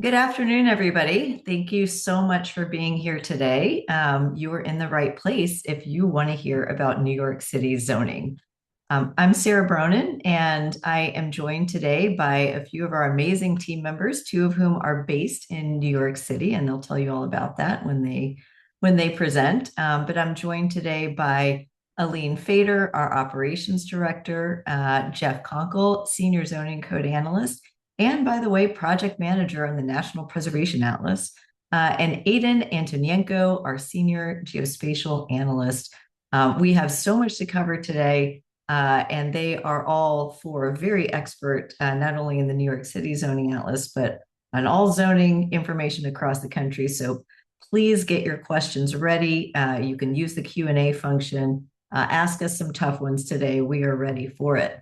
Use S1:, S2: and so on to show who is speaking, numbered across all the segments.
S1: Good afternoon, everybody. Thank you so much for being here today. You are in the right place if you want to hear about New York City zoning. I'm Sarah Bronin, and I am joined today by a few of our amazing team members, two of whom are based in New York City, and they'll tell you all about that when they present. But I'm joined today by Aline Fader, our operations director, Jeff Conkle, senior zoning code analyst, and by the way, project manager on the National Preservation Atlas, and Aidan Antonienko, our senior geospatial analyst. We have so much to cover today, and they are all four very expert, not only in the New York City zoning atlas, but on all zoning information across the country. So please get your questions ready. You can use the Q&A function. Ask us some tough ones today. We are ready for it.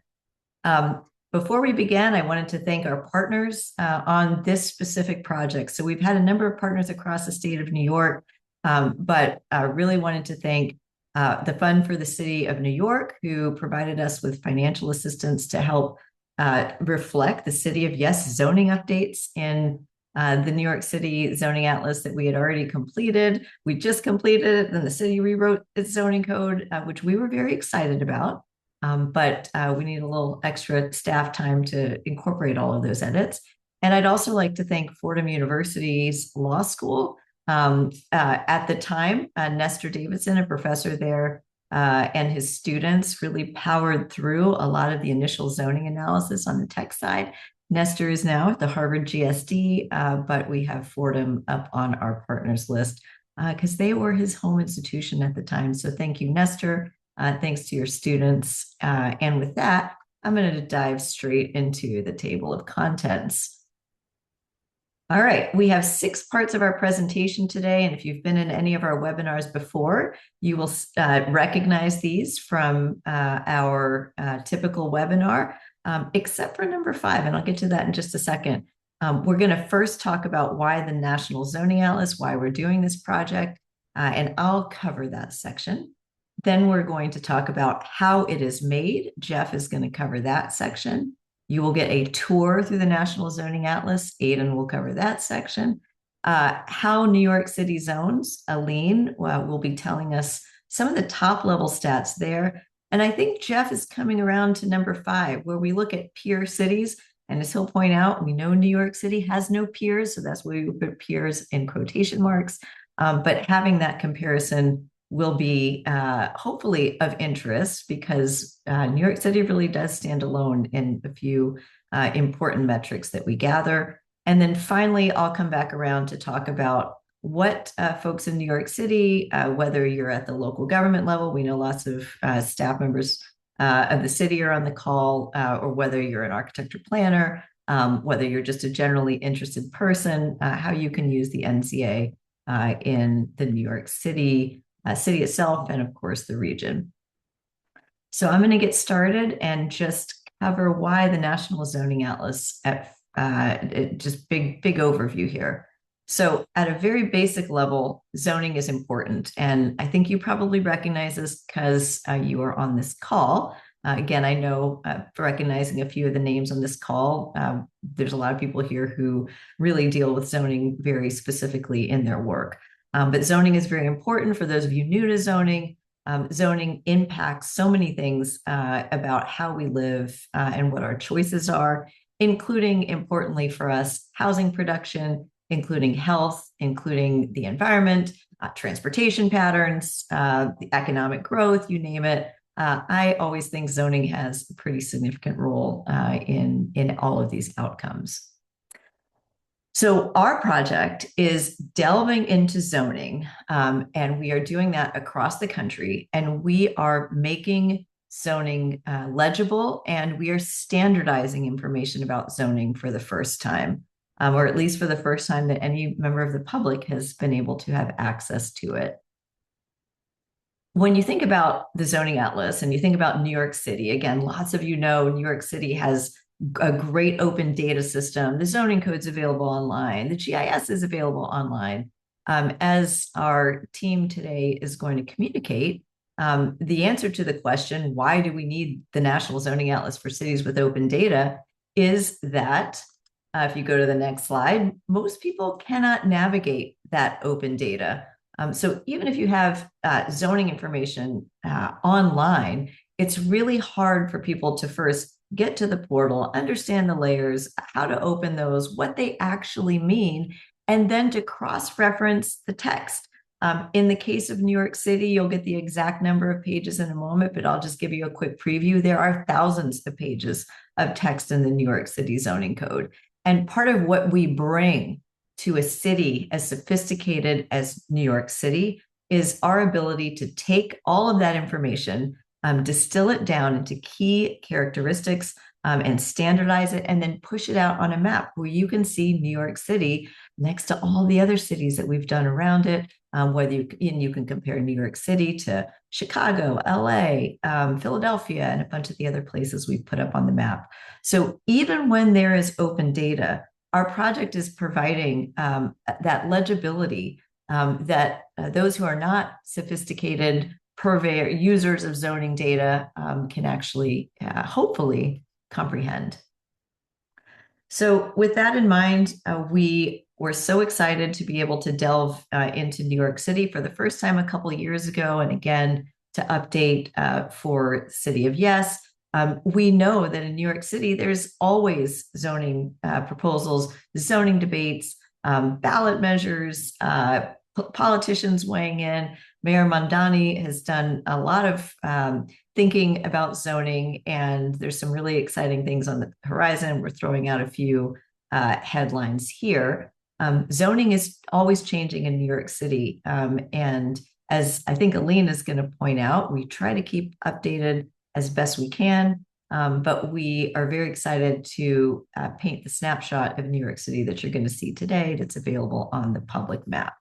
S1: Before we begin, I wanted to thank our partners on this specific project. So we've had a number of partners across the state of New York, but really wanted to thank the Fund for the City of New York, who provided us with financial assistance to help reflect the City of Yes zoning updates in the New York City zoning atlas that we had already completed. We just completed it, then the city rewrote its zoning code, which we were very excited about. But we need a little extra staff time to incorporate all of those edits. And I'd also like to thank Fordham University's law school. At the time, Nestor Davidson, a professor there, and his students really powered through a lot of the initial zoning analysis on the tech side. Nestor is now at the Harvard GSD, but we have Fordham up on our partners list because they were his home institution at the time. So thank you, Nestor. Thanks to your students. And with that, I'm going to dive straight into the table of contents. All right, we have 6 parts of our presentation today, and if you've been in any of our webinars before, you will recognize these from our typical webinar, except for number 5, and I'll get to that in just a second. We're going to first talk about why the National Zoning Atlas, why we're doing this project, and I'll cover that section. Then we're going to talk about how it is made. Jeff is going to cover that section. You will get a tour through the National Zoning Atlas. Aidan will cover that section. How New York City zones. Aline will be telling us some of the top level stats there. And I think Jeff is coming around to number 5, where we look at peer cities. And as he'll point out, we know New York City has no peers, so that's why we put peers in quotation marks. But having that comparison will be hopefully of interest because New York City really does stand alone in a few important metrics that we gather. And then finally, I'll come back around to talk about what folks in New York City, whether you're at the local government level, we know lots of staff members of the city are on the call, or whether you're an architect or planner, whether you're just a generally interested person, how you can use the NZA in the New York City city itself, and of course the region. So I'm going to get started and just cover why the National Zoning Atlas at just big overview here. So at a very basic level, zoning is important. And I think you probably recognize this because you are on this call. Again, I know recognizing a few of the names on this call, there's a lot of people here who really deal with zoning very specifically in their work. But zoning is very important for those of you new to zoning. Zoning impacts so many things about how we live and what our choices are, including, importantly for us, housing production, including health, including the environment, transportation patterns, the economic growth, you name it. I always think zoning has a pretty significant role in all of these outcomes. So our project is delving into zoning, and we are doing that across the country, and we are making zoning legible, and we are standardizing information about zoning for the first time, or at least for the first time that any member of the public has been able to have access to it. When you think about the zoning atlas and you think about New York City, again, lots of you know New York City has a great open data system. The zoning code's available online. The GIS is available online. As our team today is going to communicate, the answer to the question, why do we need the National Zoning Atlas for cities with open data, is that if you go to the next slide, most people cannot navigate that open data. So even if you have zoning information online, it's really hard for people to first get to the portal, understand the layers, how to open those, what they actually mean, and then to cross-reference the text. In the case of New York City, you'll get the exact number of pages in a moment, but I'll just give you a quick preview. There are thousands of pages of text in the New York City zoning code. And part of what we bring to a city as sophisticated as New York City is our ability to take all of that information, distill it down into key characteristics, and standardize it, and then push it out on a map where you can see New York City next to all the other cities that we've done around it. Whether you can compare New York City to Chicago, LA, Philadelphia, and a bunch of the other places we've put up on the map. So even when there is open data, our project is providing that legibility that those who are not sophisticated purveyor users of zoning data can actually hopefully comprehend. So with that in mind, we were so excited to be able to delve into New York City for the first time a couple of years ago, and again to update for City of Yes. We know that in New York City, there's always zoning proposals, zoning debates, ballot measures, politicians weighing in. Mayor Mamdani has done a lot of thinking about zoning, and there's some really exciting things on the horizon. We're throwing out a few headlines here. Zoning is always changing in New York City. And as I think Aline is going to point out, we try to keep updated as best we can. But we are very excited to paint the snapshot of New York City that you're going to see today that's available on the public map.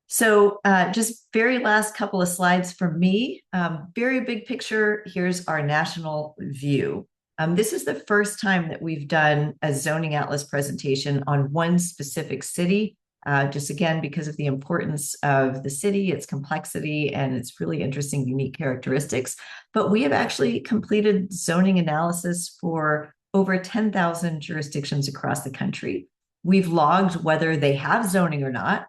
S1: So just very last couple of slides from me. Very big picture. Here's our national view. This is the first time that we've done a zoning atlas presentation on one specific city, just again, because of the importance of the city, its complexity, and its really interesting, unique characteristics. But we have actually completed zoning analysis for over 10,000 jurisdictions across the country. We've logged whether they have zoning or not.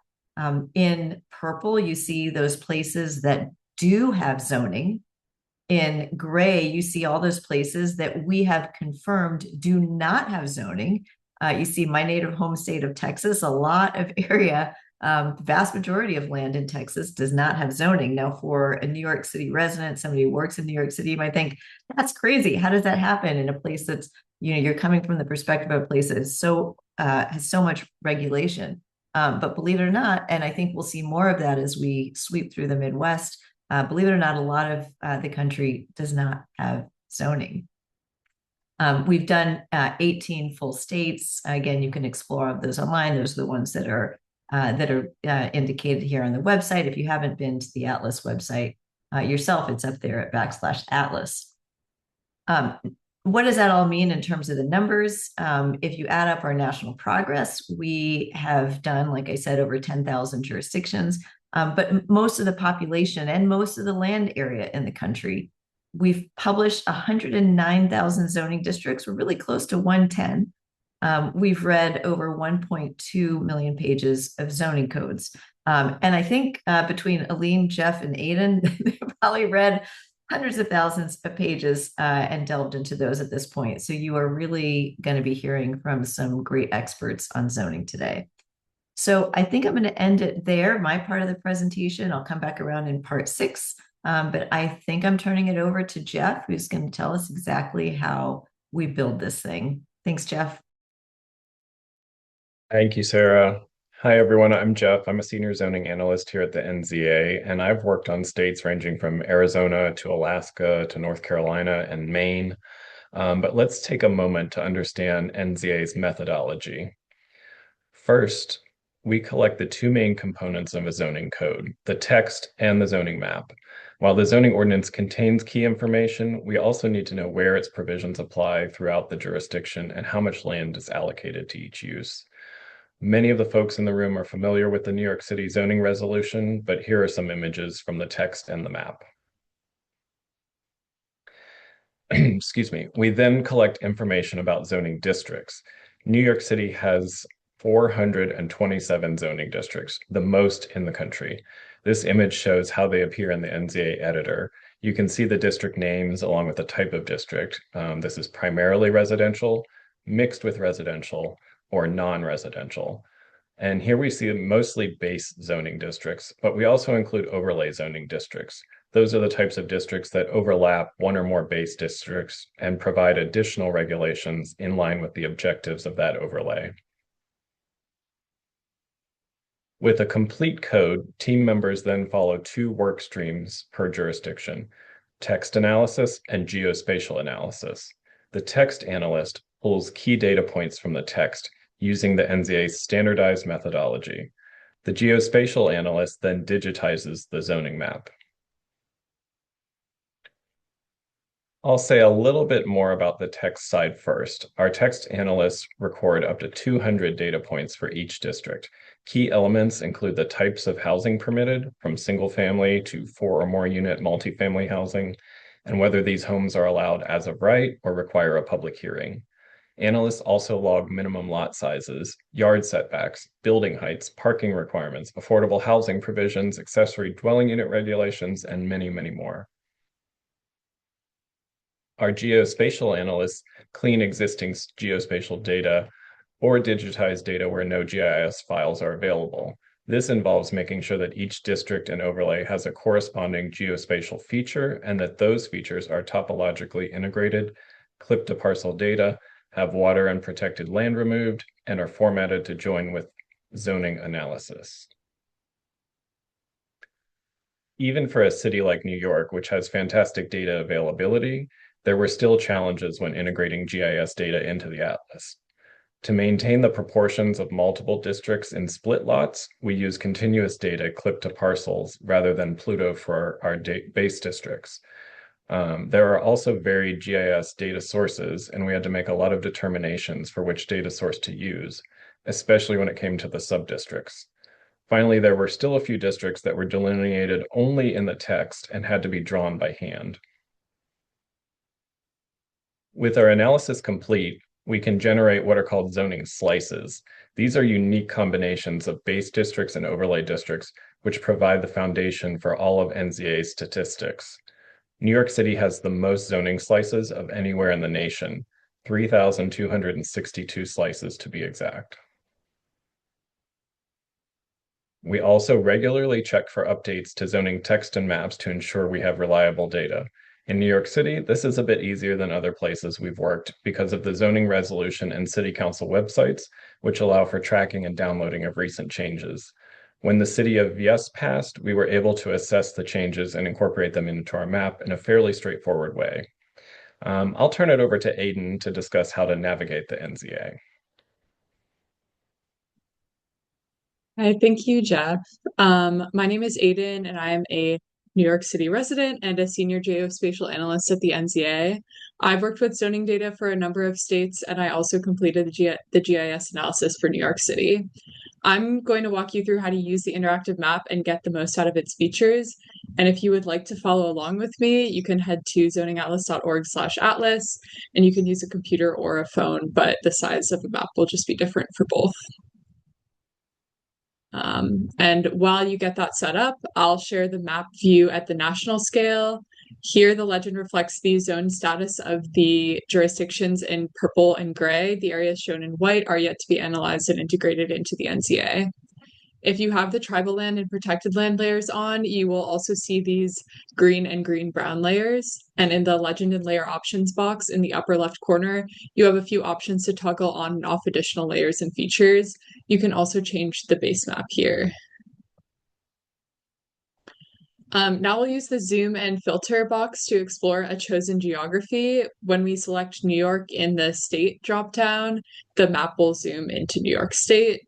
S1: In purple, you see those places that do have zoning. In gray, you see all those places that we have confirmed do not have zoning. You see my native home state of Texas, a lot of area, the vast majority of land in Texas does not have zoning. Now, for a New York City resident, somebody who works in New York City, you might think, that's crazy. How does that happen in a place that's, you're coming from the perspective of a place that is so, has so much regulation. But believe it or not, and I think we'll see more of that as we sweep through the Midwest, believe it or not, a lot of the country does not have zoning. We've done 18 full states. Again, you can explore those online. Those are the ones that are indicated here on the website. If you haven't been to the Atlas website yourself, it's up there at /Atlas. What does that all mean in terms of the numbers? If you add up our national progress, we have done, like I said, over 10,000 jurisdictions, but most of the population and most of the land area in the country. We've published 109,000 zoning districts. We're really close to 110. We've read over 1.2 million pages of zoning codes. And I think between Aline, Jeff, and Aiden, they've probably read hundreds of thousands of pages and delved into those at this point. So you are really going to be hearing from some great experts on zoning today. So I think I'm going to end it there, my part of the presentation. I'll come back around in part 6. But I think I'm turning it over to Jeff, who's going to tell us exactly how we build this thing. Thanks, Jeff.
S2: Thank you, Sarah. Hi, everyone. I'm Jeff. I'm a senior zoning analyst here at the NZA, and I've worked on states ranging from Arizona to Alaska to North Carolina and Maine. But let's take a moment to understand NZA's methodology. First, we collect the two main components of a zoning code, the text and the zoning map. While the zoning ordinance contains key information, we also need to know where its provisions apply throughout the jurisdiction and how much land is allocated to each use. Many of the folks in the room are familiar with the New York City zoning resolution, but here are some images from the text and the map. excuse me, we then collect information about zoning districts. New York City has 427 zoning districts, the most in the country. This image shows how they appear in the NZA editor. You can see the district names along with the type of district. This is primarily residential, mixed with residential, or non-residential. And here we see mostly base zoning districts, but we also include overlay zoning districts. Those are the types of districts that overlap one or more base districts and provide additional regulations in line with the objectives of that overlay. With a complete code, team members then follow two work streams per jurisdiction: text analysis and geospatial analysis. The text analyst pulls key data points from the text using the NZA's standardized methodology. The geospatial analyst then digitizes the zoning map. I'll say a little bit more about the text side first. Our text analysts record up to 200 data points for each district. Key elements include the types of housing permitted, from single family to 4 or more unit multifamily housing, and whether these homes are allowed as of right or require a public hearing. Analysts also log minimum lot sizes, yard setbacks, building heights, parking requirements, affordable housing provisions, accessory dwelling unit regulations, and many, many more. Our geospatial analysts clean existing geospatial data or digitize data where no GIS files are available. This involves making sure that each district and overlay has a corresponding geospatial feature and that those features are topologically integrated, clip to parcel data, have water and protected land removed, and are formatted to join with zoning analysis. Even for a city like New York, which has fantastic data availability, there were still challenges when integrating GIS data into the atlas. To maintain the proportions of multiple districts in split lots, we use continuous data clipped to parcels rather than Pluto for our base districts. There are also varied GIS data sources, and we had to make a lot of determinations for which data source to use, especially when it came to the subdistricts. Finally, there were still a few districts that were delineated only in the text and had to be drawn by hand. With our analysis complete, we can generate what are called zoning slices. These are unique combinations of base districts and overlay districts, which provide the foundation for all of NZA's statistics. New York City has the most zoning slices of anywhere in the nation, 3,262 slices to be exact. We also regularly check for updates to zoning text and maps to ensure we have reliable data. In New York City, this is a bit easier than other places we've worked because of the zoning resolution and city council websites, which allow for tracking and downloading of recent changes. When the city of Yes passed, we were able to assess the changes and incorporate them into our map in a fairly straightforward way. I'll turn it over to Aidan to discuss how to navigate the NZA.
S3: Hi, thank you, Jeff. My name is Aidan, and I am a New York City resident and a senior geospatial analyst at the NZA. I've worked with zoning data for a number of states, and I also completed the GIS analysis for New York City. I'm going to walk you through how to use the interactive map and get the most out of its features. And if you would like to follow along with me, you can head to zoningatlas.org/atlas, and you can use a computer or a phone, but the size of the map will just be different for both. And while you get that set up, I'll share the map view at the national scale. Here, the legend reflects the zone status of the jurisdictions in purple and gray. The areas shown in white are yet to be analyzed and integrated into the NZA. If you have the tribal land and protected land layers on, you will also see these green and green-brown layers. And in the legend and layer options box in the upper left corner, you have a few options to toggle on and off additional layers and features. You can also change the base map here. Now we'll use the zoom and filter box to explore a chosen geography. When we select New York in the state dropdown, the map will zoom into New York State.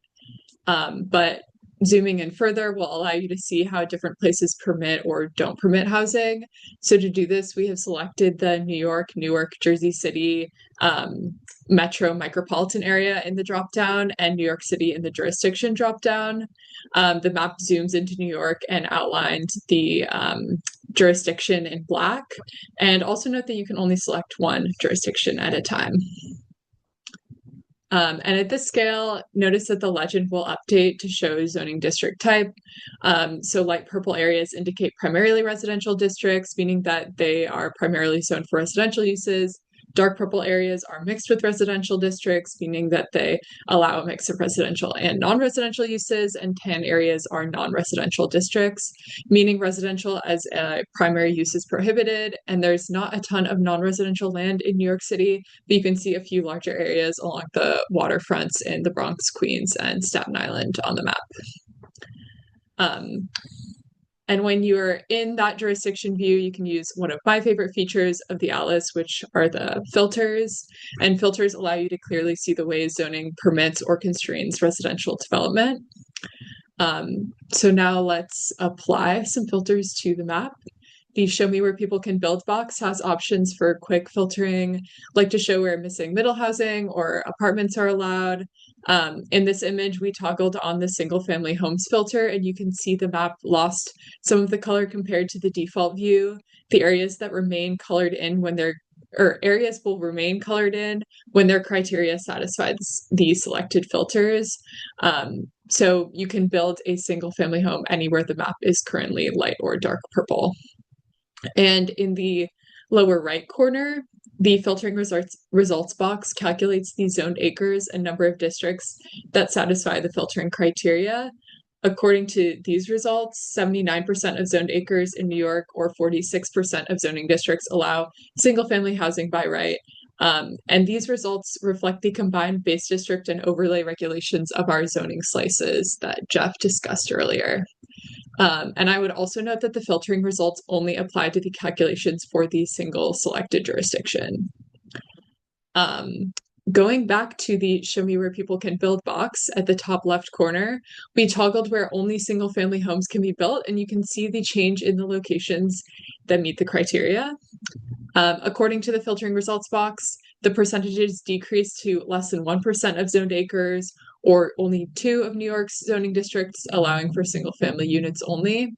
S3: But zooming in further will allow you to see how different places permit or don't permit housing. So to do this, we have selected the New York, Newark, Jersey City metro micropolitan area in the dropdown and New York City in the jurisdiction dropdown. The map zooms into New York and outlined the jurisdiction in black. And also note that you can only select one jurisdiction at a time. And at this scale, notice that the legend will update to show zoning district type. So light purple areas indicate primarily residential districts, meaning that they are primarily zoned for residential uses. Dark purple areas are mixed with residential districts, meaning that they allow a mix of residential and non-residential uses, and tan areas are non-residential districts, meaning residential as a primary use is prohibited, and there's not a ton of non-residential land in New York City, but you can see a few larger areas along the waterfronts in the Bronx, Queens, and Staten Island on the map. And when you're in that jurisdiction view, you can use one of my favorite features of the atlas, which are the filters. And filters allow you to clearly see the ways zoning permits or constrains residential development. So now let's apply some filters to the map. The Show Me Where People Can Build box has options for quick filtering, like to show where missing middle housing or apartments are allowed. In this image, we toggled on the single family homes filter, and you can see the map lost some of the color compared to the default view. The areas that remain colored in when they're areas will remain colored in when their criteria satisfy the selected filters. So you can build a single family home anywhere the map is currently light or dark purple. And in the lower right corner, the filtering results box calculates the zoned acres and number of districts that satisfy the filtering criteria. According to these results, 79% of zoned acres in New York or 46% of zoning districts allow single-family housing by right. And these results reflect the combined base district and overlay regulations of our zoning slices that Jeff discussed earlier. And I would also note that the filtering results only apply to the calculations for the single selected jurisdiction. Going back to the Show Me Where People Can Build box at the top left corner, we toggled where only single family homes can be built, and you can see the change in the locations that meet the criteria. According to the filtering results box, the percentages decreased to less than 1% of zoned acres, or only 2 of New York's zoning districts, allowing for single family units only.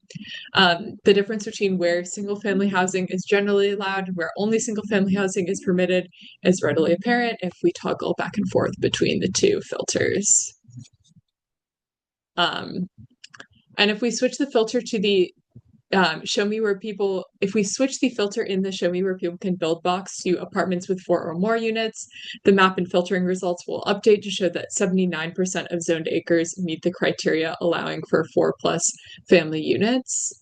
S3: The difference between where single family housing is generally allowed and where only single family housing is permitted is readily apparent if we toggle back and forth between the two filters. And if we switch the filter to the if we switch the filter in the Show Me Where People Can Build box to apartments with 4 or more units, the map and filtering results will update to show that 79% of zoned acres meet the criteria allowing for 4+ family units.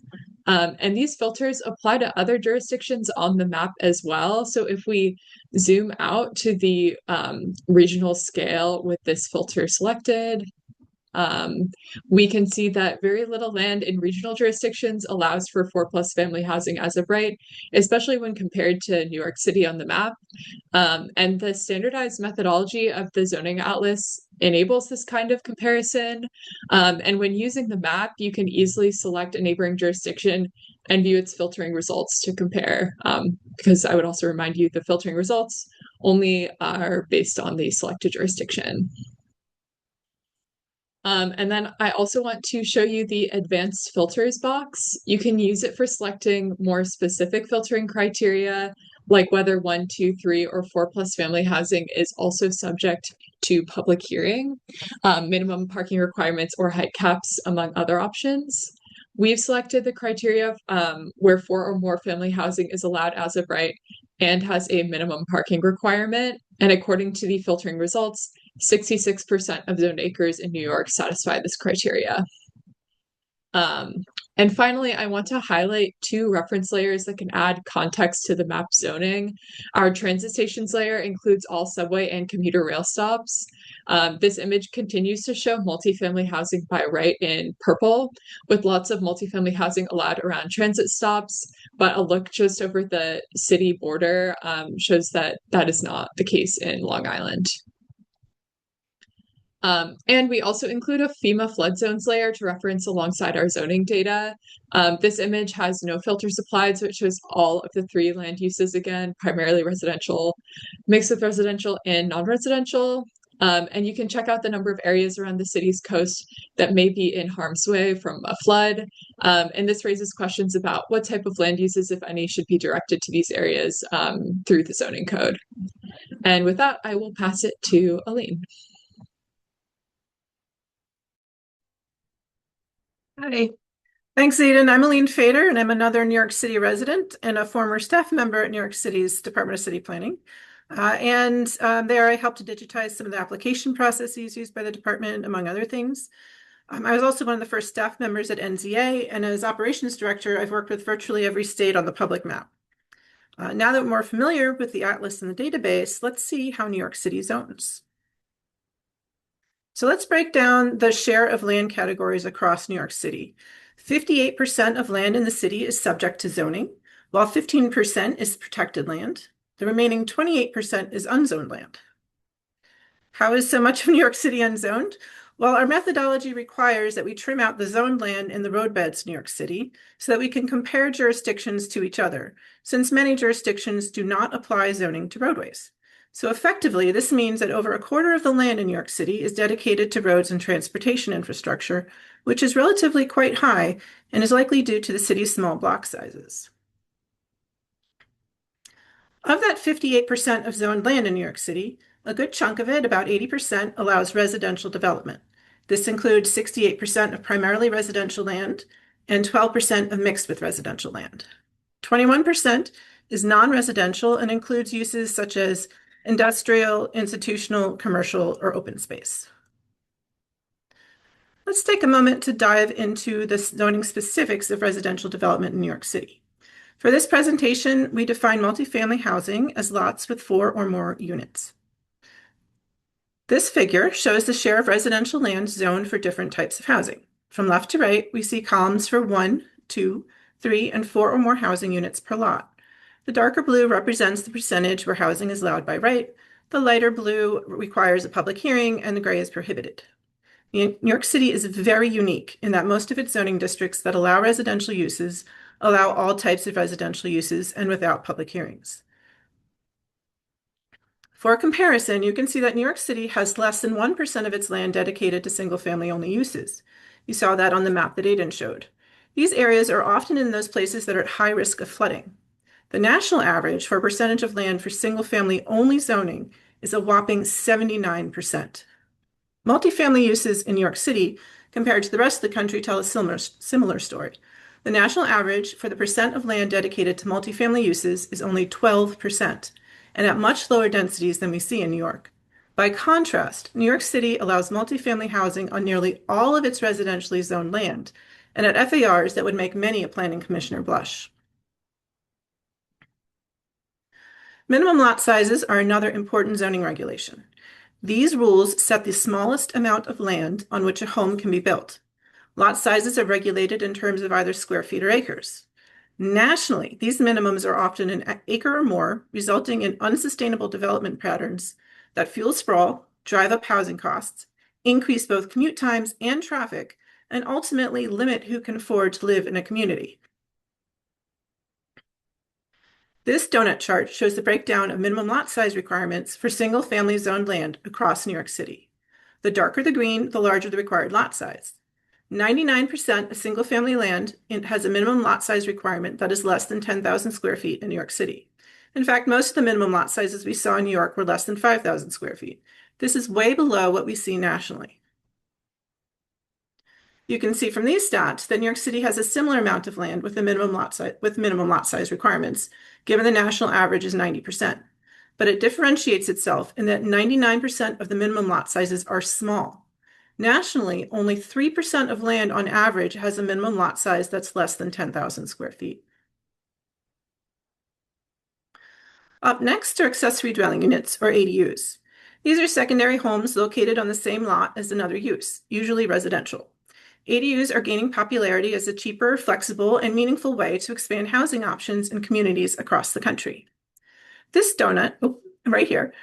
S3: And these filters apply to other jurisdictions on the map as well. So if we zoom out to the regional scale with this filter selected, we can see that very little land in regional jurisdictions allows for 4+ family housing as of right, especially when compared to New York City on the map. And the standardized methodology of the zoning atlas enables this kind of comparison. And when using the map, you can easily select a neighboring jurisdiction and view its filtering results to compare. Because I would also remind you the filtering results only are based on the selected jurisdiction. And then I also want to show you the advanced filters box. You can use it for selecting more specific filtering criteria, like whether 1, 2, 3, or 4+ family housing is also subject to public hearing, minimum parking requirements or height caps, among other options. We've selected the criteria where 4 or more family housing is allowed as of right and has a minimum parking requirement. And according to the filtering results, 66% of zoned acres in New York satisfy this criteria. And finally, I want to highlight 2 reference layers that can add context to the map zoning. Our transit stations layer includes all subway and commuter rail stops. This image continues to show multifamily housing by right in purple, with lots of multifamily housing allowed around transit stops, but a look just over the city border shows that that is not the case in Long Island. And we also include a FEMA flood zones layer to reference alongside our zoning data. This image has no filters applied, so it shows all of the 3 land uses again, primarily residential, mixed with residential and non-residential. And you can check out the number of areas around the city's coast that may be in harm's way from a flood. And this raises questions about what type of land uses, if any, should be directed to these areas through the zoning code. And with that, I will pass it to Aline.
S4: Hi. Thanks, Aidan. I'm Aline Fader, and I'm another New York City resident and a former staff member at New York City's Department of City Planning. There I helped to digitize some of the application processes used by the department, among other things. I was also one of the first staff members at NZA, and as operations director, I've worked with virtually every state on the public map. Now that we're more familiar with the atlas and the database, let's see how New York City zones. So let's break down the share of land categories across New York City. 58% of land in the city is subject to zoning, while 15% is protected land. The remaining 28% is unzoned land. How is so much of New York City unzoned? Well, our methodology requires that we trim out the zoned land in the roadbeds in New York City so that we can compare jurisdictions to each other, since many jurisdictions do not apply zoning to roadways. So effectively, this means that over a quarter of the land in New York City is dedicated to roads and transportation infrastructure, which is relatively quite high and is likely due to the city's small block sizes. Of that 58% of zoned land in New York City, a good chunk of it, about 80%, allows residential development. This includes 68% of primarily residential land and 12% of mixed with residential land. 21% is non-residential and includes uses such as industrial, institutional, commercial, or open space. Let's take a moment to dive into the zoning specifics of residential development in New York City. For this presentation, we define multifamily housing as lots with 4 or more units. This figure shows the share of residential land zoned for different types of housing. From left to right, we see columns for 1, 2, 3, and 4 or more housing units per lot. The darker blue represents the percentage where housing is allowed by right. The lighter blue requires a public hearing, and the gray is prohibited. New York City is very unique in that most of its zoning districts that allow residential uses allow all types of residential uses and without public hearings. For comparison, you can see that New York City has less than 1% of its land dedicated to single-family only uses. You saw that on the map that Aidan showed. These areas are often in those places that are at high risk of flooding. The national average for a percentage of land for single-family only zoning is a whopping 79%. Multifamily uses in New York City compared to the rest of the country tell a similar story. The national average for the percent of land dedicated to multifamily uses is only 12%, and at much lower densities than we see in New York. By contrast, New York City allows multifamily housing on nearly all of its residentially zoned land, and at FARs that would make many a planning commissioner blush. Minimum lot sizes are another important zoning regulation. These rules set the smallest amount of land on which a home can be built. Lot sizes are regulated in terms of either square feet or acres. Nationally, these minimums are often an acre or more, resulting in unsustainable development patterns that fuel sprawl, drive up housing costs, increase both commute times and traffic, and ultimately limit who can afford to live in a community. This donut chart shows the breakdown of minimum lot size requirements for single-family zoned land across New York City. The darker the green, the larger the required lot size. 99% of single-family land has a minimum lot size requirement that is less than 10,000 square feet in New York City. In fact, most of the minimum lot sizes we saw in New York were less than 5,000 square feet. This is way below what we see nationally. You can see from these stats that New York City has a similar amount of land with minimum lot size requirements, given the national average is 90%. But it differentiates itself in that 99% of the minimum lot sizes are small. Nationally, only 3% of land on average has a minimum lot size that's less than 10,000 square feet. Up next are accessory dwelling units, or ADUs. These are secondary homes located on the same lot as another use, usually residential. ADUs are gaining popularity as a cheaper, flexible, and meaningful way to expand housing options in communities across the country. This donut, right here,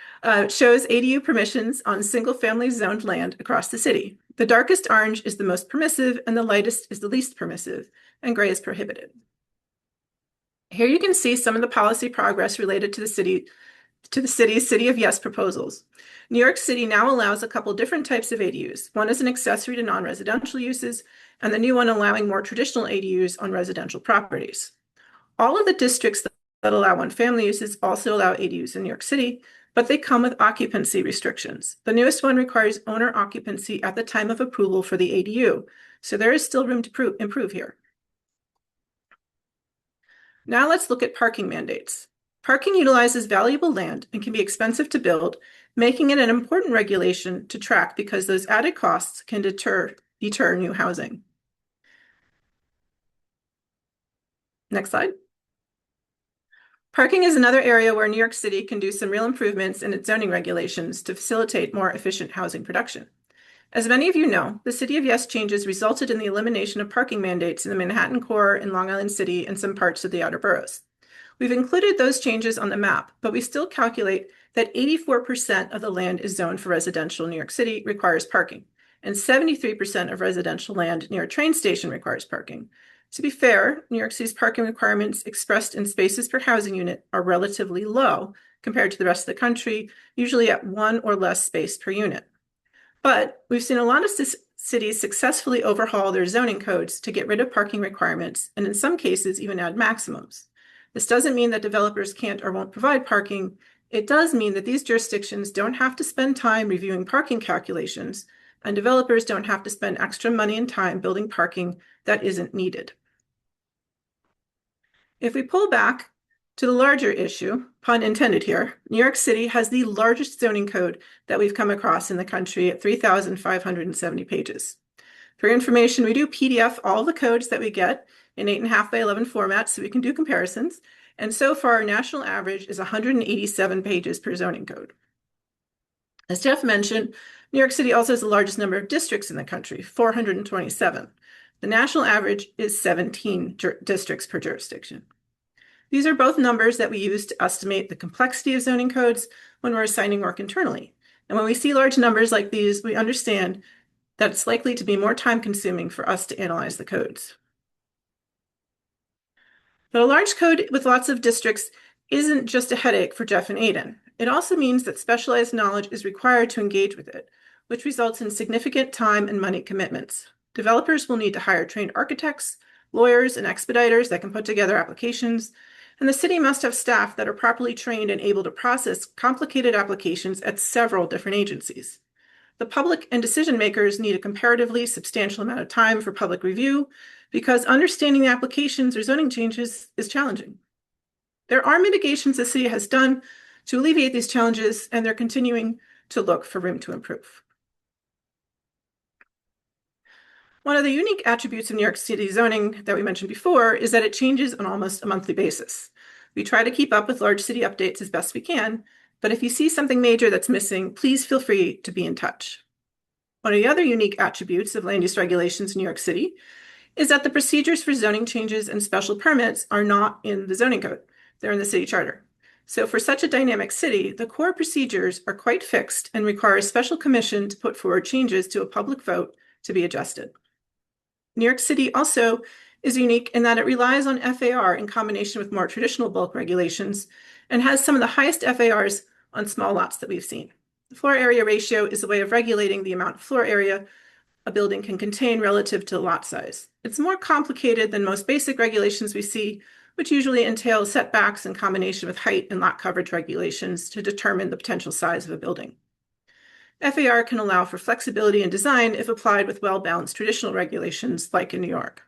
S4: shows ADU permissions on single-family zoned land across the city. The darkest orange is the most permissive, and the lightest is the least permissive, and gray is prohibited. Here you can see some of the policy progress related to the city to the city's City of Yes proposals. New York City now allows a couple different types of ADUs. One is an accessory to non-residential uses, and the new one allowing more traditional ADUs on residential properties. All of the districts that allow one-family uses also allow ADUs in New York City, but they come with occupancy restrictions. The newest one requires owner occupancy at the time of approval for the ADU, so there is still room to improve here. Now let's look at parking mandates. Parking utilizes valuable land and can be expensive to build, making it an important regulation to track because those added costs can deter new housing. Next slide. Parking is another area where New York City can do some real improvements in its zoning regulations to facilitate more efficient housing production. As many of you know, the City of Yes changes resulted in the elimination of parking mandates in the Manhattan core, in Long Island City, and some parts of the outer boroughs. We've included those changes on the map, but we still calculate that 84% of the land is zoned for residential in New York City requires parking, and 73% of residential land near a train station requires parking. To be fair, New York City's parking requirements expressed in spaces per housing unit are relatively low compared to the rest of the country, usually at 1 or less space per unit. But we've seen a lot of cities successfully overhaul their zoning codes to get rid of parking requirements, and in some cases even add maximums. This doesn't mean that developers can't or won't provide parking. It does mean that these jurisdictions don't have to spend time reviewing parking calculations, and developers don't have to spend extra money and time building parking that isn't needed. If we pull back to the larger issue, pun intended here, New York City has the largest zoning code that we've come across in the country at 3,570 pages. For your information, we do PDF all the codes that we get in 8.5 by 11 format so we can do comparisons. And so far, our national average is 187 pages per zoning code. As Jeff mentioned, New York City also has the largest number of districts in the country, 427. The national average is 17 districts per jurisdiction. These are both numbers that we use to estimate the complexity of zoning codes when we're assigning work internally. And when we see large numbers like these, we understand that it's likely to be more time-consuming for us to analyze the codes. But a large code with lots of districts isn't just a headache for Jeff and Aidan. It also means that specialized knowledge is required to engage with it, which results in significant time and money commitments. Developers will need to hire trained architects, lawyers, and expediters that can put together applications, and the city must have staff that are properly trained and able to process complicated applications at several different agencies. The public and decision makers need a comparatively substantial amount of time for public review because understanding the applications or zoning changes is challenging. There are mitigations the city has done to alleviate these challenges, and they're continuing to look for room to improve. One of the unique attributes of New York City zoning that we mentioned before is that it changes on almost a monthly basis. We try to keep up with large city updates as best we can, but if you see something major that's missing, please feel free to be in touch. One of the other unique attributes of land use regulations in New York City is that the procedures for zoning changes and special permits are not in the zoning code. They're in the city charter. So for such a dynamic city, the core procedures are quite fixed and require a special commission to put forward changes to a public vote to be adjusted. New York City also is unique in that it relies on FAR in combination with more traditional bulk regulations and has some of the highest FARs on small lots that we've seen. The floor area ratio is a way of regulating the amount of floor area a building can contain relative to lot size. It's more complicated than most basic regulations we see, which usually entail setbacks in combination with height and lot coverage regulations to determine the potential size of a building. FAR can allow for flexibility in design if applied with well-balanced traditional regulations like in New York.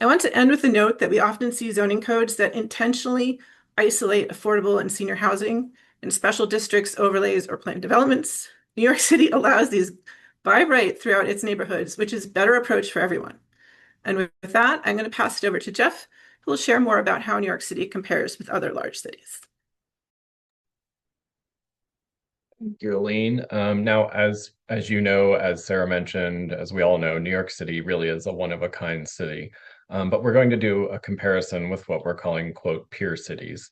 S4: I want to end with a note that we often see zoning codes that intentionally isolate affordable and senior housing in special districts, overlays, or planned developments. New York City allows these by right throughout its neighborhoods, which is a better approach for everyone. And with that, I'm going to pass it over to Jeff, who will share more about how New York City compares with other large cities.
S2: Thank you, Aline. Now, as you know, as Sarah mentioned, as we all know, New York City really is a one-of-a-kind city. But we're going to do a comparison with what we're calling, quote, peer cities.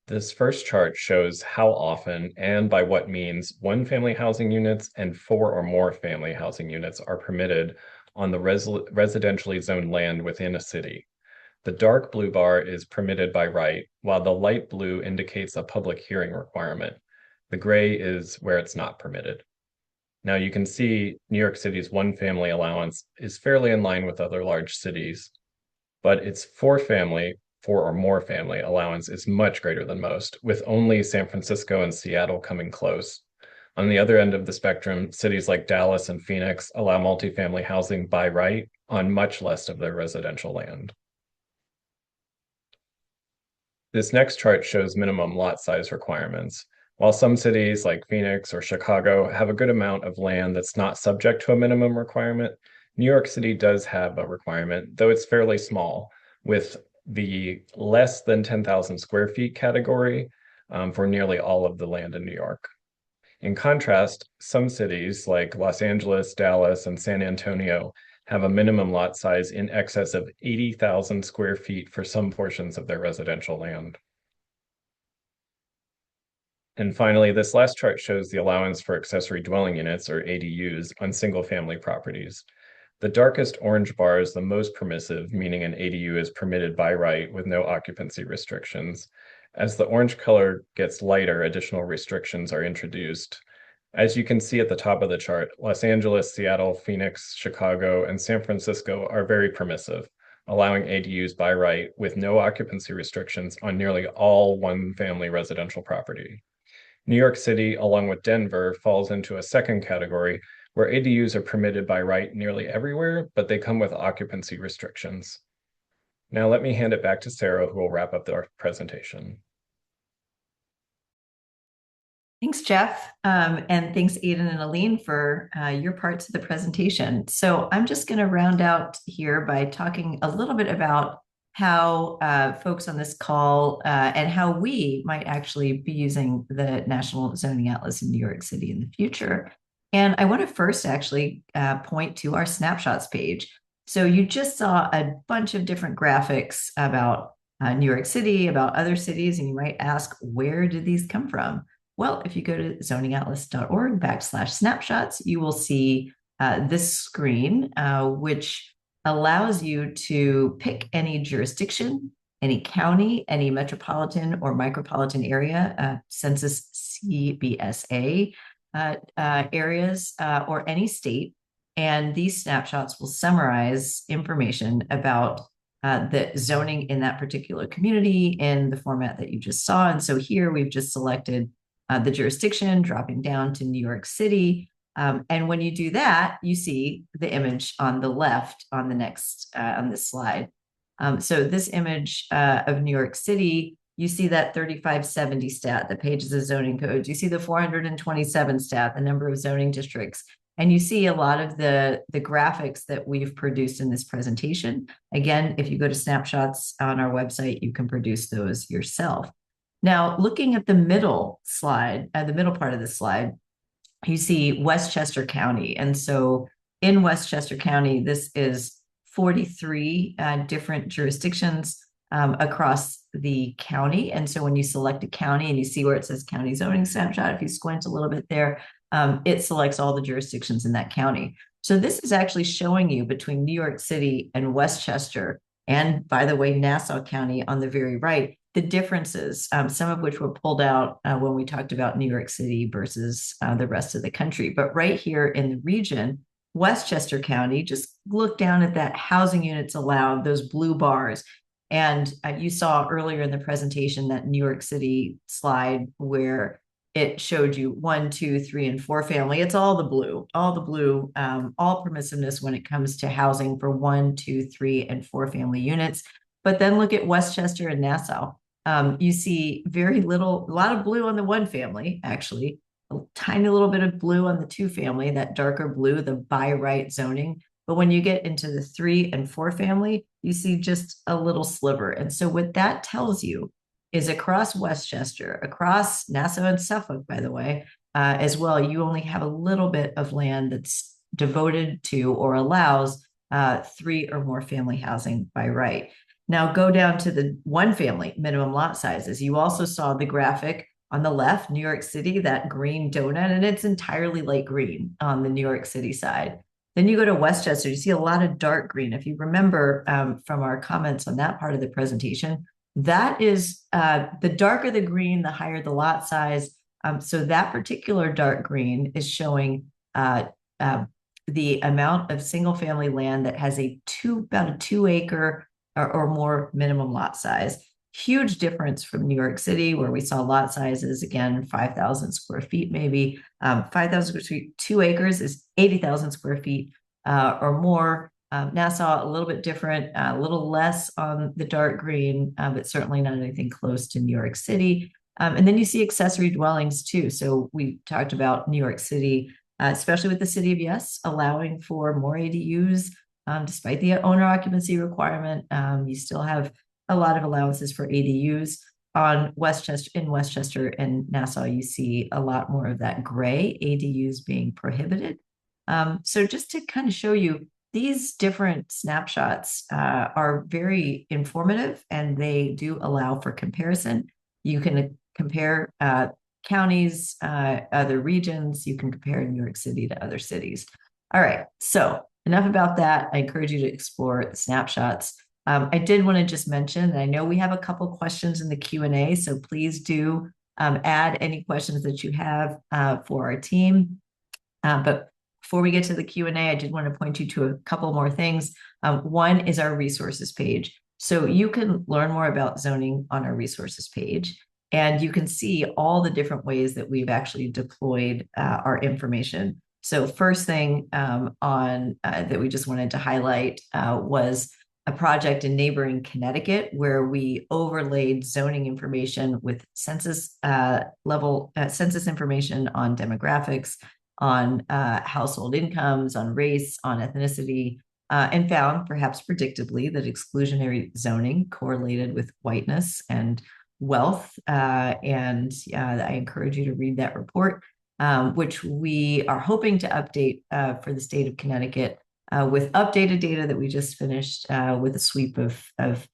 S2: This first chart shows how often and by what means one-family housing units and 4 or more family housing units are permitted on the residentially zoned land within a city. The dark blue bar is permitted by right, while the light blue indicates a public hearing requirement. The gray is where it's not permitted. Now you can see New York City's one family allowance is fairly in line with other large cities, but its four or more family allowance is much greater than most, with only San Francisco and Seattle coming close. On the other end of the spectrum, cities like Dallas and Phoenix allow multifamily housing by right on much less of their residential land. This next chart shows minimum lot size requirements. While some cities like Phoenix or Chicago have a good amount of land that's not subject to a minimum requirement, New York City does have a requirement, though it's fairly small, with the less than 10,000 square feet category for nearly all of the land in New York. In contrast, some cities like Los Angeles, Dallas, and San Antonio have a minimum lot size in excess of 80,000 square feet for some portions of their residential land. And finally, this last chart shows the allowance for accessory dwelling units, or ADUs, on single-family properties. The darkest orange bar is the most permissive, meaning an ADU is permitted by right with no occupancy restrictions. As the orange color gets lighter, additional restrictions are introduced. As you can see at the top of the chart, Los Angeles, Seattle, Phoenix, Chicago, and San Francisco are very permissive, allowing ADUs by right with no occupancy restrictions on nearly all one-family residential property. New York City, along with Denver, falls into a second category where ADUs are permitted by right nearly everywhere, but they come with occupancy restrictions. Now let me hand it back to Sarah, who will wrap up our presentation.
S1: Thanks, Jeff. And thanks, Aiden and Aline, for your parts of the presentation. So I'm just going to round out here by talking a little bit about how folks on this call and how we might actually be using the National Zoning Atlas in New York City in the future. And I want to first actually point to our snapshots page. So you just saw a bunch of different graphics about New York City, about other cities, and you might ask, where did these come from? Well, if you go to zoningatlas.org/snapshots, you will see this screen, which allows you to pick any jurisdiction, any county, any metropolitan or micropolitan area, Census CBSA areas, or any state. And these snapshots will summarize information about the zoning in that particular community in the format that you just saw. And so here we've just selected the jurisdiction, dropping down to New York City. And when you do that, you see the image on the left on the next, on this slide. So this image of New York City, you see that 3570 stat, the pages of zoning codes. You see the 427 stat, the number of zoning districts. And you see a lot of the graphics that we've produced in this presentation. Again, if you go to snapshots on our website, you can produce those yourself. Now, looking at the middle slide, the middle part of the slide, you see Westchester County. And so in Westchester County, this is 43 different jurisdictions across the county. And so when you select a county and you see where it says county zoning snapshot, if you squint a little bit there, it selects all the jurisdictions in that county. So this is actually showing you between New York City and Westchester, and by the way, Nassau County on the very right, the differences, some of which were pulled out when we talked about New York City versus the rest of the country. But right here in the region, Westchester County, just look down at that housing units allowed, those blue bars. And you saw earlier in the presentation that New York City slide where it showed you 1, 2, 3, and 4 family. It's all the blue, all permissiveness when it comes to housing for 1, 2, 3, and 4 family units. But then look at Westchester and Nassau. You see very little, a lot of blue on the 1 family, actually, a tiny little bit of blue on the 2 family, that darker blue, the by right zoning. But when you get into the 3 and 4 family, you see just a little sliver. And so what that tells you is across Westchester, across Nassau and Suffolk, by the way, as well, you only have a little bit of land that's devoted to or allows 3 or more family housing by right. Now go down to the 1 family minimum lot sizes. You also saw the graphic on the left, New York City, that green donut, and it's entirely light green on the New York City side. Then you go to Westchester, you see a lot of dark green. If you remember from our comments on that part of the presentation, that is the darker the green, the higher the lot size. So that particular dark green is showing the amount of single family land that has about a 2 acre or more minimum lot size. Huge difference from New York City, where we saw lot sizes, again, 5,000 square feet, maybe 5,000 square feet, 2 acres is 80,000 square feet or more. Nassau, a little bit different, a little less on the dark green, but certainly not anything close to New York City. And then you see accessory dwellings too. So we talked about New York City, especially with the City of Yes, allowing for more ADUs, despite the owner occupancy requirement. You still have a lot of allowances for ADUs. In Westchester and Nassau, you see a lot more of that gray, ADUs being prohibited. So just to kind of show you, these different snapshots are very informative, and they do allow for comparison. You can compare counties, other regions. You can compare New York City to other cities. All right, so enough about that. I encourage you to explore the snapshots. I did want to just mention that I know we have a couple questions in the Q&A, so please do add any questions that you have for our team. But before we get to the Q&A, I did want to point you to a couple more things. One is our resources page. So you can learn more about zoning on our resources page, and you can see all the different ways that we've actually deployed our information. So first thing that we just wanted to highlight was a project in neighboring Connecticut where we overlaid zoning information with census information on demographics, on household incomes, on race, on ethnicity, and found, perhaps predictably, that exclusionary zoning correlated with whiteness and wealth. And I encourage you to read that report, which we are hoping to update for the state of Connecticut with updated data that we just finished with a sweep of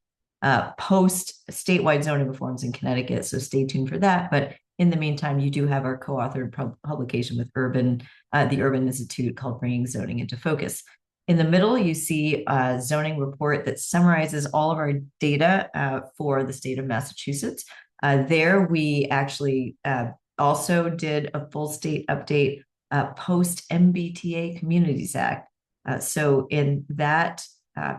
S1: post statewide zoning reforms in Connecticut. So stay tuned for that. But in the meantime, you do have our co-authored publication with the Urban Institute called Bringing Zoning into Focus. In the middle, you see a zoning report that summarizes all of our data for the state of Massachusetts. There, we actually also did a full state update post MBTA Communities Act. So in that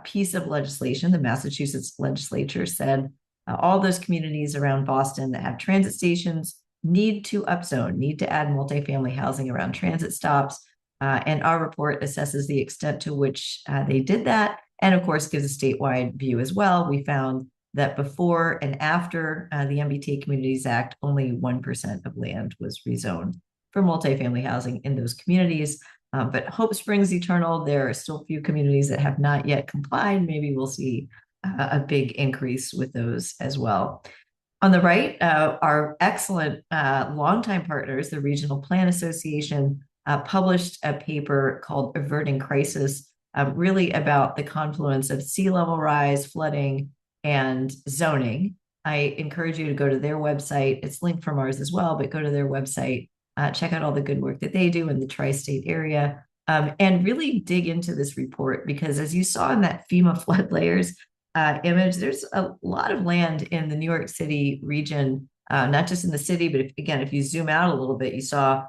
S1: piece of legislation, the Massachusetts legislature said all those communities around Boston that have transit stations need to upzone, need to add multifamily housing around transit stops. And our report assesses the extent to which they did that, and of course gives a statewide view as well. We found that before and after the MBTA Communities Act, only 1% of land was rezoned for multifamily housing in those communities. But hope springs eternal. There are still a few communities that have not yet complied. Maybe we'll see a big increase with those as well. On the right, our excellent longtime partners, the Regional Plan Association, published a paper called Averting Crisis, really about the confluence of sea level rise, flooding, and zoning. I encourage you to go to their website. It's linked from ours as well, but go to their website. Check out all the good work that they do in the tri-state area, and really dig into this report, because as you saw in that FEMA flood layers image, there's a lot of land in the New York City region, not just in the city, but if you zoom out a little bit, you saw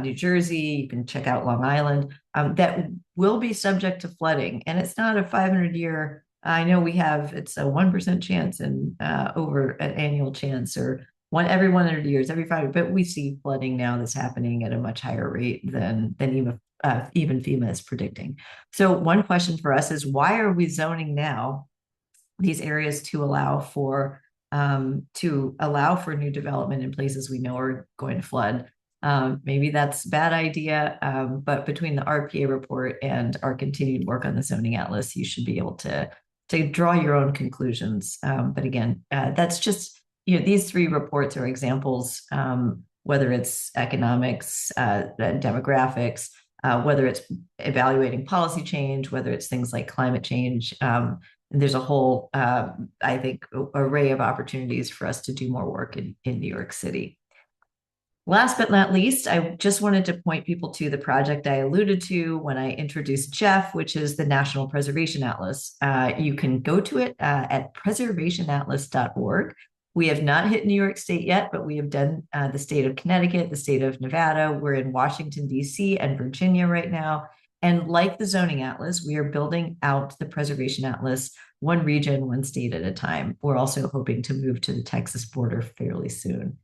S1: New Jersey, you can check out Long Island, that will be subject to flooding. And it's not a 500-year, I know it's a 1% chance and over an annual chance, or every 100 years, every 5, but we see flooding now that's happening at a much higher rate than even FEMA is predicting. So one question for us is, why are we zoning now these areas to allow for new development in places we know are going to flood? Maybe that's a bad idea, but between the RPA report and our continued work on the zoning atlas, you should be able to draw your own conclusions. But again, that's just, these 3 reports are examples, whether it's economics, demographics, whether it's evaluating policy change, whether it's things like climate change. There's a whole, I think, array of opportunities for us to do more work in New York City. Last but not least, I just wanted to point people to the project I alluded to when I introduced Jeff, which is the National Preservation Atlas. You can go to it at preservationatlas.org. We have not hit New York State yet, but we have done the state of Connecticut, the state of Nevada. We're in Washington, D.C. and Virginia right now. And like the Zoning Atlas, we are building out the Preservation Atlas, one region, one state at a time. We're also hoping to move to the Texas border fairly soon.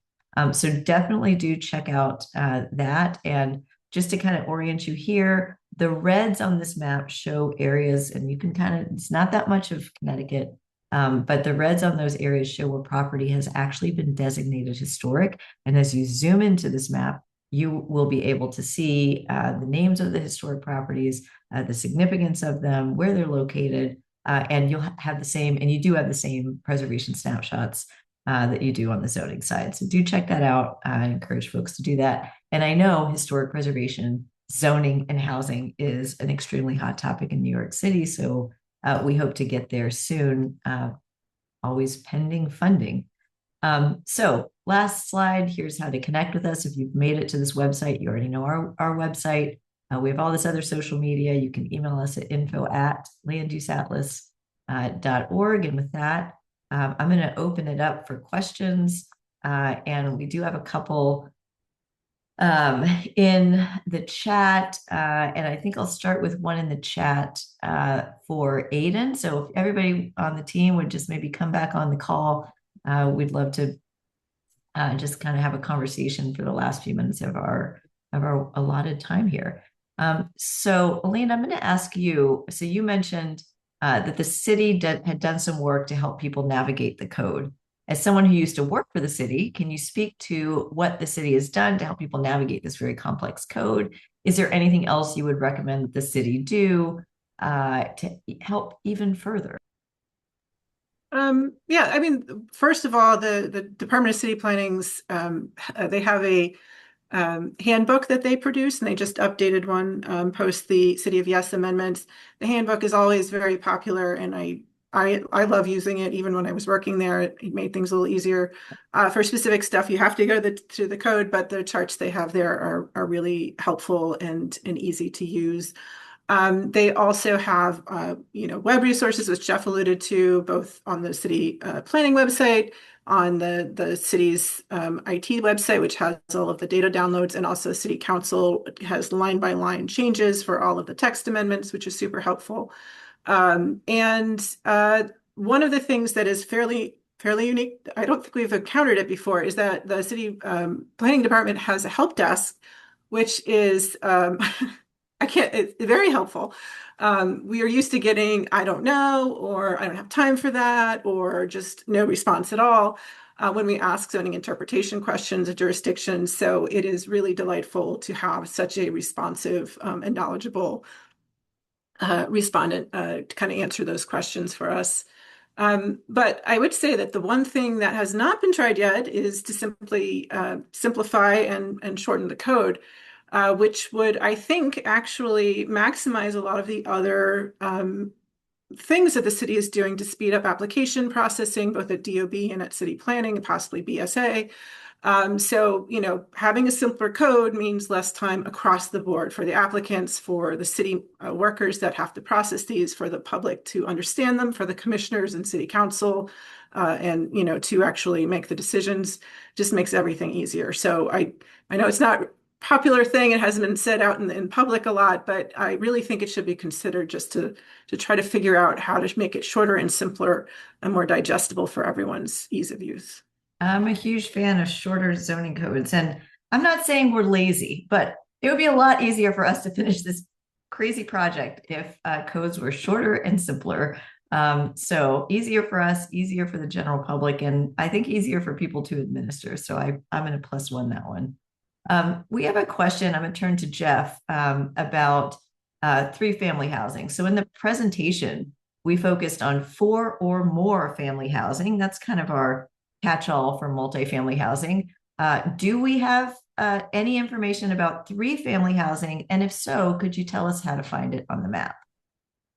S1: So definitely do check out that. And just to kind of orient you here, the reds on this map show areas, and you can kind of, it's not that much of Connecticut, but the reds on those areas show where property has actually been designated historic. And as you zoom into this map, you will be able to see the names of the historic properties, the significance of them, where they're located, and you'll have the same, and you do have the same preservation snapshots that you do on the zoning side. So do check that out. I encourage folks to do that. And I know historic preservation, zoning, and housing is an extremely hot topic in New York City. So we hope to get there soon, always pending funding. So last slide, here's how to connect with us. If you've made it to this website, you already know our website. We have all this other social media. You can email us at info@landuseatlas.org. And with that, I'm going to open it up for questions. And we do have a couple in the chat. And I think I'll start with one in the chat for Aiden. So if everybody on the team would just maybe come back on the call, we'd love to just kind of have a conversation for the last few minutes of our allotted time here. So Elaine, I'm going to ask you, so you mentioned that the city had done some work to help people navigate the code. As someone who used to work for the city, can you speak to what the city has done to help people navigate this very complex code? Is there anything else you would recommend that the city do to help even further?
S4: Yeah, I mean, first of all, the Department of City Planning's they have a handbook that they produce, and they just updated one post the City of Yes amendments. The handbook is always very popular, and I love using it. Even when I was working there, it made things a little easier. For specific stuff, you have to go to the code, but the charts they have there are really helpful and easy to use. They also have web resources, which Jeff alluded to, both on the city planning website, on the city's IT website, which has all of the data downloads, and also City Council has line-by-line changes for all of the text amendments, which is super helpful. And one of the things that is fairly unique, I don't think we've encountered it before, is that the city planning department has a help desk, which is it's very helpful. We are used to getting, I don't know, or I don't have time for that, or just no response at all when we ask zoning interpretation questions of jurisdictions. So it is really delightful to have such a responsive and knowledgeable respondent to kind of answer those questions for us. But I would say that the one thing that has not been tried yet is to simply simplify and shorten the code. Which would, I think, actually maximize a lot of the other things that the city is doing to speed up application processing, both at DOB and at city planning and possibly BSA. So, having a simpler code means less time across the board for the applicants, for the city workers that have to process these, for the public to understand them, for the commissioners and city council, and, to actually make the decisions. Just makes everything easier. So I know it's not popular thing. It hasn't been said out in public a lot, but I really think it should be considered just to try to figure out how to make it shorter and simpler and more digestible for everyone's ease of use.
S1: I'm a huge fan of shorter zoning codes, and I'm not saying we're lazy, but it would be a lot easier for us to finish this crazy project if codes were shorter and simpler. So easier for us, easier for the general public, and I think easier for people to administer. So I'm going to +1 that one. We have a question. I'm going to turn to Jeff about 3-family housing. So in the presentation, we focused on 4 or more family housing. That's kind of our catch-all for multifamily housing. Do we have any information about 3-family housing? And if so, could you tell us how to find it on the map?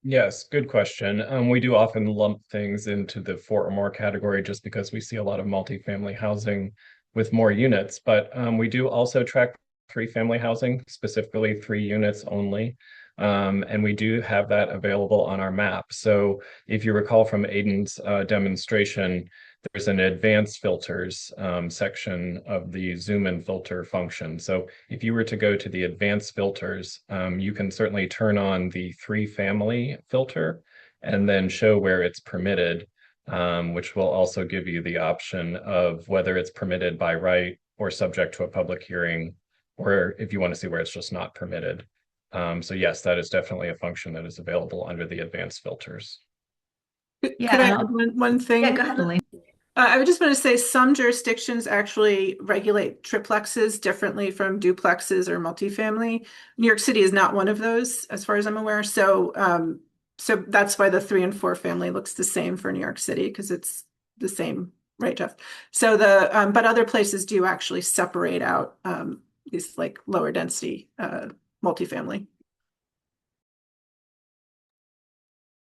S2: Yes, good question. We do often lump things into the 4 or more category just because we see a lot of multifamily housing with more units. But we do also track 3-family housing, specifically 3 units only. And we do have that available on our map. So if you recall from Aidan's demonstration, there's an advanced filters section of the zoom and filter function. So if you were to go to the advanced filters, you can certainly turn on the 3-family filter and then show where it's permitted, which will also give you the option of whether it's permitted by right or subject to a public hearing, or if you want to see where it's just not permitted. So yes, that is definitely a function that is available under the advanced filters.
S1: Yeah,
S4: Could I
S1: and
S4: add one thing?
S1: yeah, go ahead, Elaine.
S4: I would just want to say some jurisdictions actually regulate triplexes differently from duplexes or multifamily. New York City is not one of those, as far as I'm aware. So, so that's why the 3 and 4 family looks the same for New York City, because it's the same, right, Jeff? So but other places do actually separate out these like lower density multifamily.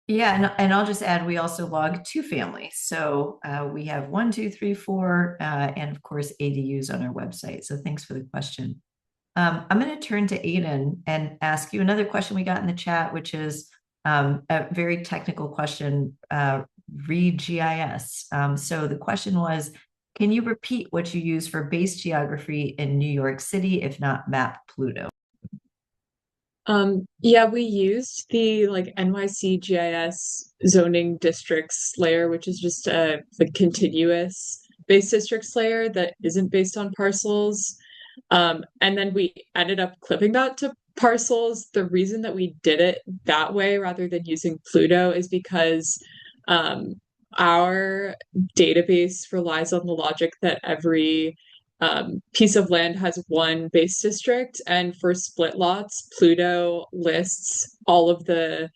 S1: Yeah, and I'll just add, we also log 2 families. So we have 1, 2, 3, 4, and of course ADUs on our website. So thanks for the question. I'm going to turn to Aidan and ask you another question we got in the chat, which is a very technical question, read GIS. So the question was, can you repeat what you use for base geography in New York City, if not Map Pluto?
S3: Yeah, we used the like NYC GIS zoning districts layer, which is just the continuous base districts layer that isn't based on parcels. And then we ended up clipping that to parcels. The reason that we did it that way rather than using Pluto is because our database relies on the logic that every piece of land has one base district, and for split lots, Pluto lists all of the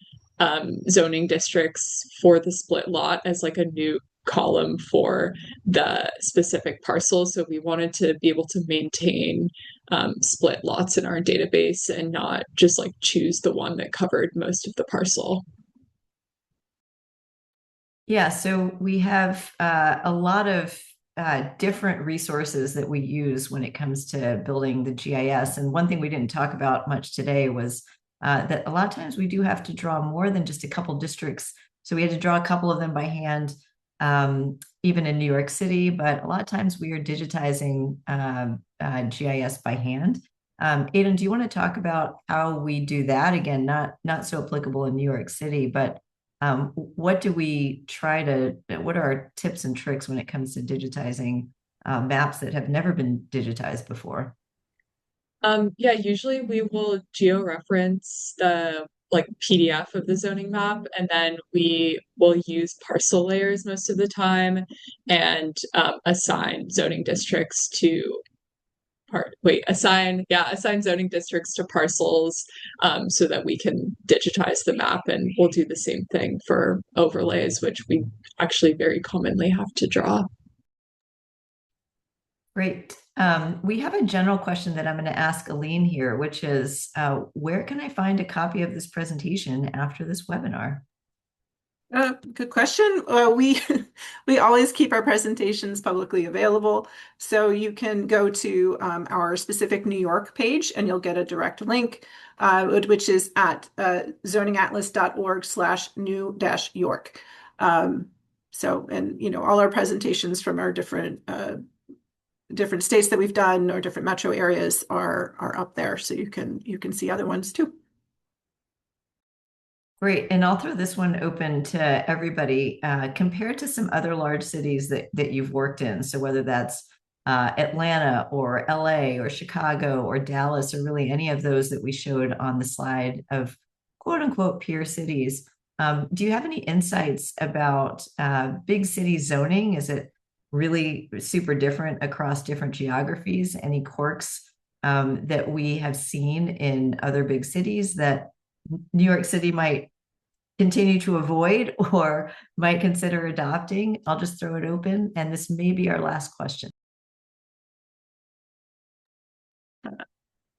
S3: zoning districts for the split lot as like a new column for the specific parcel. So we wanted to be able to maintain split lots in our database and not just like choose the one that covered most of the parcel.
S1: Yeah, so we have a lot of different resources that we use when it comes to building the GIS. And one thing we didn't talk about much today was that a lot of times we do have to draw more than just a couple districts. So we had to draw a couple of them by hand, even in New York City, but a lot of times we are digitizing GIS by hand. Aidan, do you want to talk about how we do that? Again, not so applicable in New York City, but what are our tips and tricks when it comes to digitizing maps that have never been digitized before?
S3: Yeah, usually we will georeference the like PDF of the zoning map, and then we will use parcel layers most of the time and assign zoning districts to assign zoning districts to parcels so that we can digitize the map, and we'll do the same thing for overlays, which we actually very commonly have to draw.
S1: Great. We have a general question that I'm going to ask Aline here, which is, where can I find a copy of this presentation after this webinar?
S4: Good question. We we always keep our presentations publicly available, so you can go to our specific New York page, and you'll get a direct link, which is at zoningatlas.org/new-york. So, and all our presentations from our different states that we've done or different metro areas are up there, so you can see other ones too.
S1: Great. And I'll throw this one open to everybody. Compared to some other large cities that you've worked in, so whether that's Atlanta or LA or Chicago or Dallas, or really any of those that we showed on the slide of quote unquote peer cities, do you have any insights about big city zoning? Is it really super different across different geographies? Any quirks that we have seen in other big cities that New York City might continue to avoid or might consider adopting? I'll just throw it open, and this may be our last question.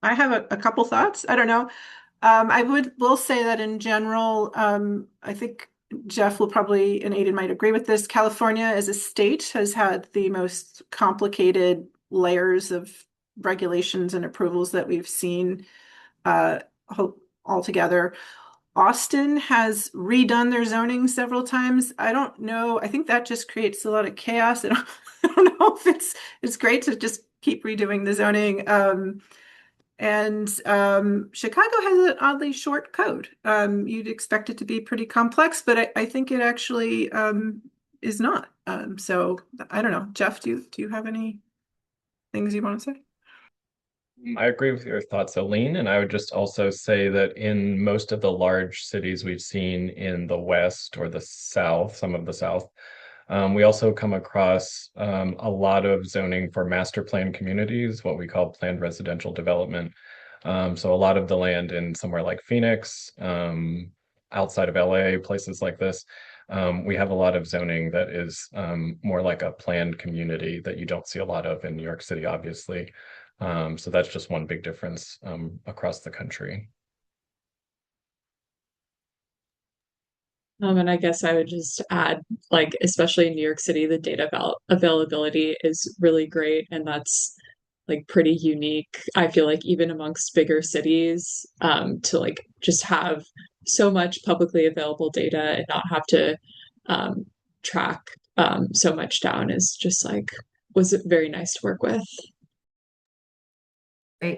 S4: I have a couple thoughts. I don't know. I will say that in general, I think Jeff will probably, and Aidan might agree with this, California as a state has had the most complicated layers of regulations and approvals that we've seen altogether. Austin has redone their zoning several times. I don't know. I think that just creates a lot of chaos. I don't know if it's great to just keep redoing the zoning. Chicago has an oddly short code. You'd expect it to be pretty complex, but I think it actually is not. So I don't know. Jeff, do you have any things you want to say?
S2: I agree with your thoughts, Aline, and I would just also say that in most of the large cities we've seen in the West or the South, some of the South, we also come across a lot of zoning for master plan communities, what we call planned residential development. So a lot of the land in somewhere like Phoenix, outside of LA, places like this, we have a lot of zoning that is more like a planned community that you don't see a lot of in New York City, obviously. So that's just one big difference across the country.
S3: And I guess I would just add, like, especially in New York City, the data availability is really great, and that's like pretty unique. I feel like even amongst bigger cities, to like just have so much publicly available data and not have to track so much down is just like was very nice to work with.
S1: Great.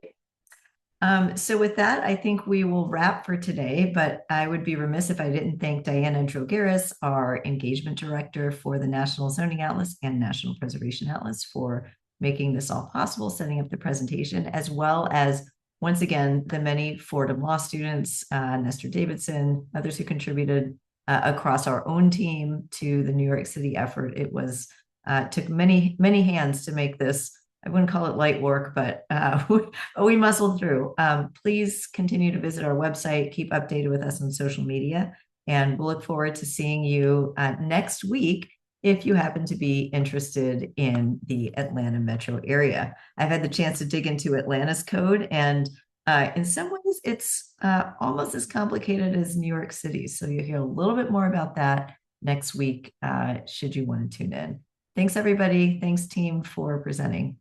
S1: So with that, I think we will wrap for today, but I would be remiss if I didn't thank Diana Drogaris, our engagement director for the National Zoning Atlas and National Preservation Atlas, for making this all possible, setting up the presentation, as well as, once again, the many Fordham Law students, Nestor Davidson, others who contributed across our own team to the New York City effort. It was took many, many hands to make this. I wouldn't call it light work, but we muscled through. Please continue to visit our website, keep updated with us on social media, and we'll look forward to seeing you next week if you happen to be interested in the Atlanta metro area. I've had the chance to dig into Atlanta's code, and in some ways, it's almost as complicated as New York City. So you'll hear a little bit more about that next week, should you want to tune in. Thanks, everybody. Thanks, team, for presenting.